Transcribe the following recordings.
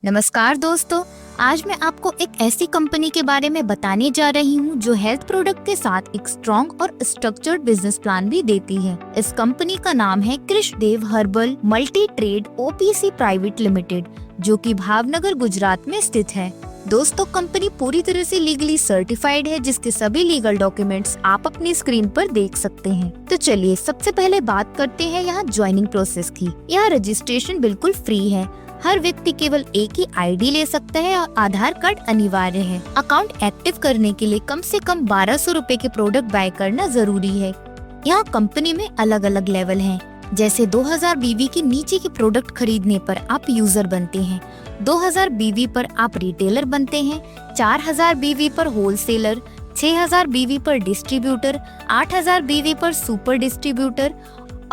नमस्कार दोस्तों, आज मैं आपको एक ऐसी कंपनी के बारे में बताने जा रही हूँ जो हेल्थ प्रोडक्ट के साथ एक स्ट्रॉन्ग और स्ट्रक्चर्ड बिजनेस प्लान भी देती है। इस कंपनी का नाम है Krishnadev herbal multi trade OPC private limited, जो कि भावनगर गुजरात में स्थित है। दोस्तों, कंपनी पूरी तरह से लीगली सर्टिफाइड है, जिसके सभी लीगल डॉक्यूमेंट्स आप अपनी स्क्रीन पर देख सकते हैं। तो चलिए सबसे पहले बात करते हैं यहाँ ज्वाइनिंग प्रोसेस की। यहाँ रजिस्ट्रेशन बिल्कुल फ्री है। हर व्यक्ति केवल एक ही आईडी ले सकता है और आधार कार्ड अनिवार्य है। अकाउंट एक्टिव करने के लिए कम से कम 1200 रुपए के प्रोडक्ट बाय करना जरूरी है। यहाँ कंपनी में अलग अलग लेवल हैं, जैसे 2000 बीवी के नीचे के प्रोडक्ट खरीदने पर आप यूजर बनते हैं, 2000 बीवी पर आप रिटेलर बनते हैं, 4000 बीवी पर होलसेलर, 6000 बीवी पर डिस्ट्रीब्यूटर, 8000 बीवी पर सुपर डिस्ट्रीब्यूटर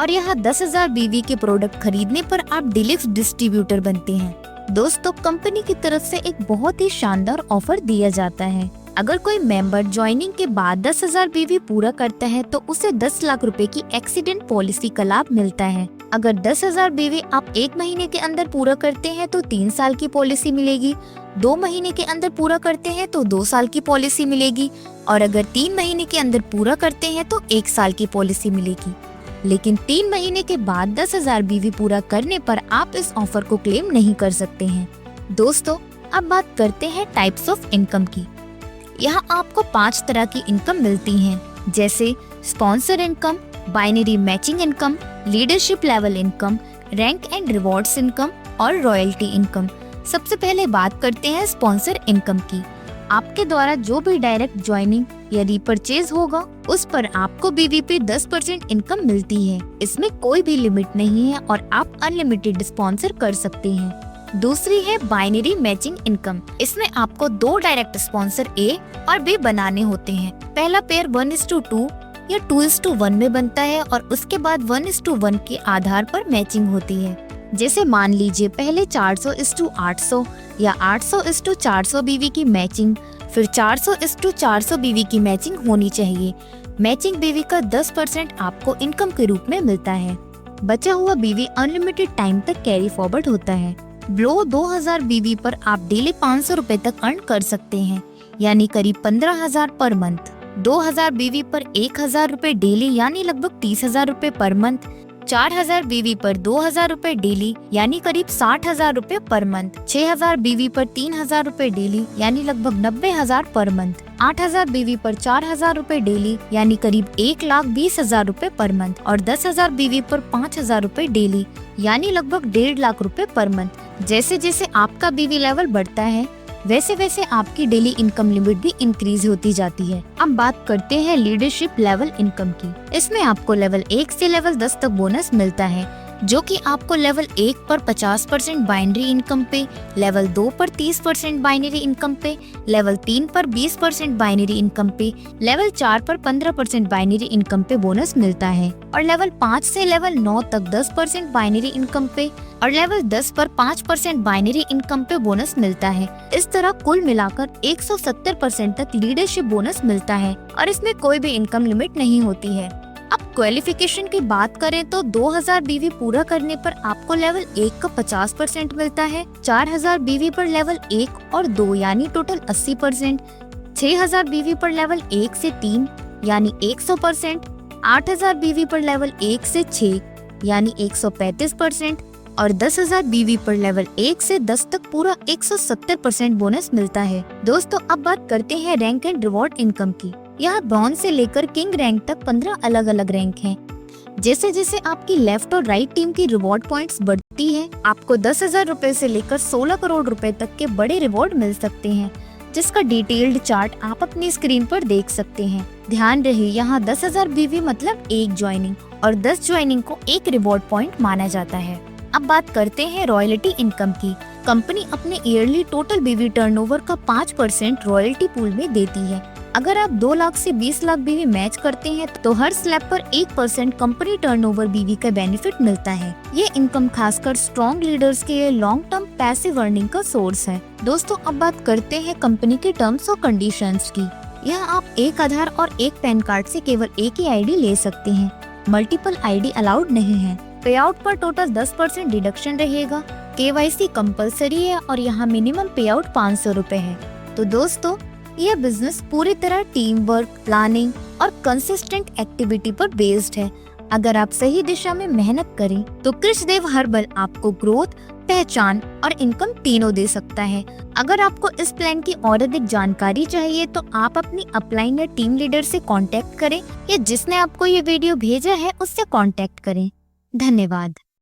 और यहाँ 10,000 बीवी के प्रोडक्ट खरीदने पर आप डिलक्स डिस्ट्रीब्यूटर बनते हैं। दोस्तों, कंपनी की तरफ से एक बहुत ही शानदार ऑफर दिया जाता है। अगर कोई मेंबर ज्वाइनिंग के बाद 10,000 बीवी पूरा करता है तो उसे 10 लाख रुपए की एक्सीडेंट पॉलिसी का लाभ मिलता है। अगर 10,000 बीवी आप 1 महीने के अंदर पूरा करते हैं तो 3 साल की पॉलिसी मिलेगी, 2 महीने के अंदर पूरा करते हैं तो 2 साल की पॉलिसी मिलेगी और अगर 3 महीने के अंदर पूरा करते हैं तो 1 साल की पॉलिसी मिलेगी। लेकिन 3 महीने के बाद 10,000 बीवी पूरा करने पर आप इस ऑफर को क्लेम नहीं कर सकते हैं। दोस्तों, अब बात करते हैं टाइप्स ऑफ इनकम की। यहाँ आपको 5 तरह की इनकम मिलती हैं, जैसे sponsor income, binary matching income, leadership level income, rank and rewards income और रॉयल्टी इनकम। सबसे पहले बात करते हैं स्पॉन्सर इनकम की। आपके द्वारा जो भी डायरेक्ट ज्वाइनिंग या रीपरचेज होगा उस पर आपको बीवी पे 10% इनकम मिलती है। इसमें कोई भी लिमिट नहीं है और आप अनलिमिटेड स्पॉन्सर कर सकते हैं। दूसरी है बाइनरी मैचिंग इनकम। इसमें आपको 2 डायरेक्ट स्पॉन्सर ए और बी बनाने होते हैं। पहला पेयर 1:2 या 2:1 में बनता है और उसके बाद 1:1 के आधार पर मैचिंग होती है। जैसे मान लीजिए पहले 400:800 या 800:400 बीवी की मैचिंग, फिर 400:400 बीवी की मैचिंग होनी चाहिए। मैचिंग बीवी का 10% आपको इनकम के रूप में मिलता है। बचा हुआ बीवी अनलिमिटेड टाइम तक कैरी फॉरवर्ड होता है। ब्लो 2000 बीवी पर आप डेली 500 रुपए तक अर्न कर सकते हैं, यानी करीब 15,000 पर मंथ। 2000 बीवी पर 1000 रुपए डेली, यानी लगभग 30,000 रुपए पर मंथ। 4000 बीवी पर 2000 रुपए डेली, यानी करीब 60,000 रुपए पर मंथ। 6000 बीवी पर 3000 रुपए डेली, यानी लगभग 90,000 पर मंथ। 8000 बीवी पर 4000 रुपए डेली, यानी करीब 1,20,000 रुपए पर मंथ और 10,000 बीवी पर 5,000 रुपए डेली, यानी लगभग 1.5 लाख रुपए पर मंथ। जैसे जैसे आपका बीवी लेवल बढ़ता है वैसे वैसे आपकी डेली इनकम लिमिट भी इंक्रीज होती जाती है। अब बात करते हैं लीडरशिप लेवल इनकम की। इसमें आपको लेवल 1 से लेवल 10 तक बोनस मिलता है, जो कि आपको लेवल 1 पर 50% बाइनरी इनकम पे, लेवल 2 पर 30% बाइनरी इनकम पे, लेवल 3 पर 20% बाइनरी इनकम पे, लेवल 4 पर 15% बाइनरी इनकम पे बोनस मिलता है और लेवल 5 से लेवल 9 तक 10% बाइनरी इनकम पे और लेवल 10 पर 5% बाइनरी इनकम पे बोनस मिलता है। इस तरह कुल मिलाकर 170% तक लीडरशिप बोनस मिलता है और इसमें कोई भी इनकम लिमिट नहीं होती है। अब क्वालिफिकेशन की बात करें तो 2000 बीवी पूरा करने पर आपको लेवल 1 का 50% मिलता है, 4000 बीवी पर लेवल 1 और 2 यानी टोटल 80%, 6000 बीवी पर लेवल 1 से 3 यानी 100%, 8000 बीवी पर लेवल 1 से 6 यानी 135% और 10,000 बीवी पर लेवल 1 से 10 तक पूरा 170% बोनस मिलता है। दोस्तों, अब बात करते हैं रैंक एंड रिवॉर्ड इनकम की। यहाँ ब्रॉन्ज से लेकर किंग रैंक तक 15 अलग अलग रैंक हैं। जैसे जैसे आपकी लेफ्ट और राइट टीम की रिवॉर्ड पॉइंट्स बढ़ती है, आपको 10,000 रुपए से लेकर 16 करोड़ रुपए तक के बड़े रिवॉर्ड मिल सकते हैं, जिसका डिटेल्ड चार्ट आप अपनी स्क्रीन पर देख सकते हैं। ध्यान रहे, यहाँ 10,000 बीवी मतलब 1 ज्वाइनिंग और 10 ज्वाइनिंग को 1 रिवॉर्ड पॉइंट माना जाता है। अब बात करते हैं रॉयल्टी इनकम की। कंपनी अपने ईयरली टोटल बीवी टर्नओवर का 5% रॉयल्टी पूल में देती है। अगर आप 2 लाख से 20 लाख बीवी मैच करते हैं तो हर स्लैब पर 1% कंपनी टर्नओवर बीवी का बेनिफिट मिलता है। ये इनकम खासकर स्ट्रॉन्ग लीडर्स के लिए लॉन्ग टर्म पैसिव अर्निंग का सोर्स है। दोस्तों, अब बात करते हैं कंपनी के टर्म्स और कंडीशंस की। यहाँ आप एक आधार और एक पैन कार्ड से केवल एक ही आईडी ले सकते हैं। मल्टीपल आईडी अलाउड नहीं है। पे आउट पर टोटल 10% डिडक्शन रहेगा। KYC कंपलसरी है और यहाँ मिनिमम पे आउट 500 रुपए है। तो दोस्तों, यह बिजनेस पूरी तरह टीम वर्क, प्लानिंग और कंसिस्टेंट एक्टिविटी पर बेस्ड है। अगर आप सही दिशा में मेहनत करें तो कृषदेव हर्बल आपको ग्रोथ, पहचान और इनकम तीनों दे सकता है। अगर आपको इस प्लान की और अधिक जानकारी चाहिए तो आप अपनी अपलाइन या टीम लीडर से कांटेक्ट करें या जिसने आपको ये वीडियो भेजा है उससे कांटेक्ट करें। धन्यवाद।